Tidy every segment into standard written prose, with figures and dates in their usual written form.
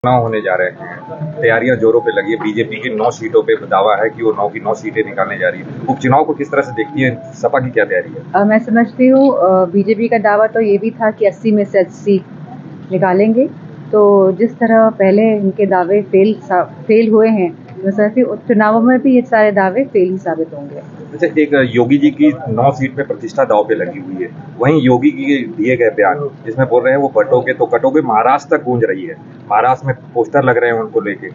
चुनाव होने जा रहे हैं, तैयारियां जोरों पे लगी है। बीजेपी की 9 सीटों पे दावा है कि वो 9 की 9 सीटें निकालने जा रही है। उपचुनाव को किस तरह से देखती है? सपा की क्या तैयारी है? मैं समझती हूँ बीजेपी का दावा तो ये भी था कि 80 में से 80 निकालेंगे। तो जिस तरह पहले इनके दावे फेल हुए हैं, मैं समझती हूँ चुनावों में भी ये सारे दावे फेल ही साबित होंगे। जैसे एक योगी जी की 9 सीट पे प्रतिष्ठा दांव पे लगी हुई है, वहीं योगी की दिए गए बयान जिसमें बोल रहे हैं वो बटोगे तो कटोगे, महाराष्ट्र तक गूंज रही है। महाराष्ट्र में पोस्टर लग रहे हैं उनको लेके।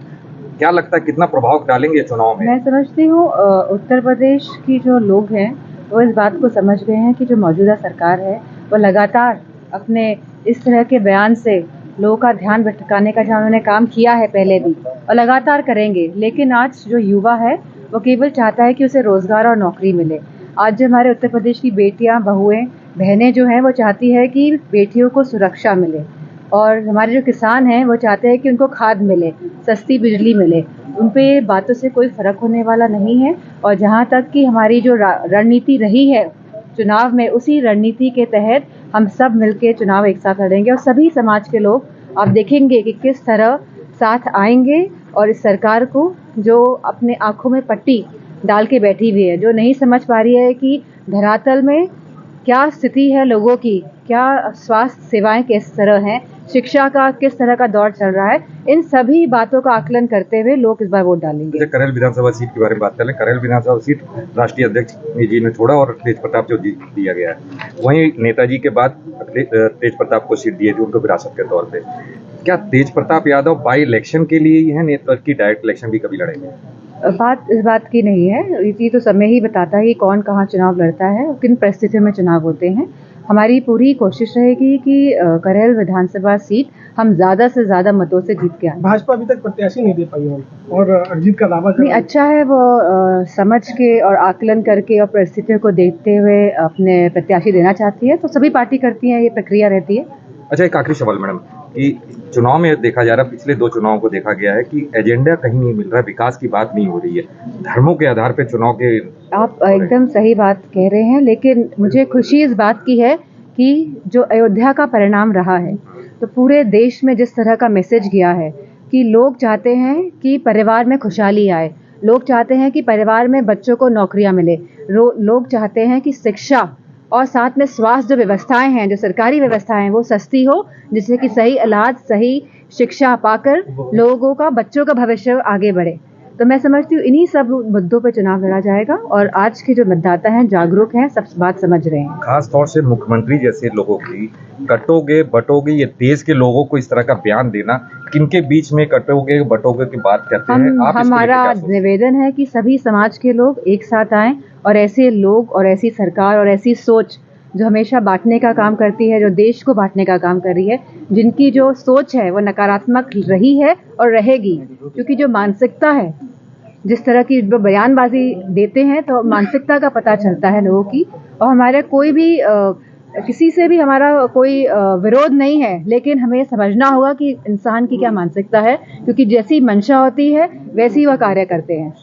क्या लगता है कितना प्रभाव डालेंगे चुनाव में? मैं समझती हूँ उत्तर प्रदेश की जो लोग हैं वो इस बात को समझ गए हैं कि जो मौजूदा सरकार है वो लगातार अपने इस तरह के बयान से लोगों का ध्यान भटकाने का जहाँ उन्होंने काम किया है पहले भी और लगातार करेंगे। लेकिन आज जो युवा है वो केवल चाहता है कि उसे रोजगार और नौकरी मिले। आज जो हमारे उत्तर प्रदेश की बेटियां, बहुएं, बहनें जो हैं वो चाहती है कि बेटियों को सुरक्षा मिले, और हमारे जो किसान हैं वो चाहते हैं कि उनको खाद मिले, सस्ती बिजली मिले। उन पे बातों से कोई फर्क होने वाला नहीं है। और जहाँ तक कि हमारी जो रणनीति रही है चुनाव में, उसी रणनीति के तहत हम सब मिलकर चुनाव एक साथ लड़ेंगे और सभी समाज के लोग आप देखेंगे कि किस तरह साथ आएंगे और इस सरकार को, जो अपने आंखों में पट्टी डाल के बैठी हुई है, जो नहीं समझ पा रही है कि धरातल में क्या स्थिति है लोगों की, क्या स्वास्थ्य सेवाएं किस तरह हैं, शिक्षा का किस तरह का दौर चल रहा है, इन सभी बातों का आकलन करते हुए लोग इस बार वोट डालेंगे। करेल विधानसभा सीट के बारे में बात करें। करेल विधानसभा सीट राष्ट्रीय अध्यक्ष जी ने छोड़ा और तेज प्रताप जो जीत दिया गया है, वहीं नेताजी के बाद तेज प्रताप को सीट दी थी उनको विरासत के तौर पे। क्या तेज प्रताप यादव बाई इलेक्शन के लिए ही है, नेता की डायरेक्ट इलेक्शन भी कभी लड़ेंगे? बात इस बात की नहीं है, ये तो समय ही बताता है कि कौन कहाँ चुनाव लड़ता है और किन परिस्थितियों में चुनाव होते हैं। हमारी पूरी कोशिश रहेगी कि करेल विधानसभा सीट हम ज्यादा से ज्यादा मतों से जीत के आए। भाजपा अभी तक प्रत्याशी नहीं दे पाई है और जीत का दावा नहीं, अच्छा है वो समझ के और आकलन करके और परिस्थितियों को देखते हुए अपने प्रत्याशी देना चाहती है, तो सभी पार्टी करती है, ये प्रक्रिया रहती है। अच्छा, एक आखिरी सवाल मैडम, कि चुनाव में देखा जा रहा है, पिछले 2 चुनावों को देखा गया है कि एजेंडा कहीं नहीं मिल रहा है, विकास की बात नहीं हो रही है, धर्मों के आधार पे चुनाव के। आप एकदम सही बात कह रहे हैं, लेकिन मुझे खुशी इस बात की है कि जो अयोध्या का परिणाम रहा है, तो पूरे देश में जिस तरह का मैसेज गया है कि लोग चाहते हैं कि परिवार में खुशहाली आए, लोग चाहते हैं कि परिवार में बच्चों को नौकरियां मिले, लोग चाहते हैं कि शिक्षा और साथ में स्वास्थ्य जो व्यवस्थाएं हैं, जो सरकारी व्यवस्थाएं हैं, वो सस्ती हो, जिससे कि सही इलाज, सही शिक्षा पाकर लोगों का, बच्चों का भविष्य आगे बढ़े। तो मैं समझती हूँ इन्हीं सब मुद्दों पर चुनाव लड़ा जाएगा और आज के जो मतदाता हैं जागरूक हैं, सब बात समझ रहे हैं। खास तौर से मुख्यमंत्री जैसे लोगों की कटोगे बटोगे, ये देश के लोगों को इस तरह का बयान देना, किनके बीच में कटोगे बटोगे की बात करते हैं आप? हमारा निवेदन है कि सभी समाज के लोग एक साथ आएं और ऐसे लोग और ऐसी सरकार और ऐसी सोच जो हमेशा बांटने का काम करती है, जो देश को बांटने का काम कर रही है, जिनकी जो सोच है वो नकारात्मक रही है और रहेगी, क्योंकि जो मानसिकता है, जिस तरह की बयानबाजी देते हैं तो मानसिकता का पता चलता है लोगों की। और हमारे कोई भी किसी से भी हमारा कोई विरोध नहीं है, लेकिन हमें समझना होगा कि इंसान की क्या मानसिकता है, क्योंकि जैसी मंशा होती है वैसी वह कार्य करते हैं।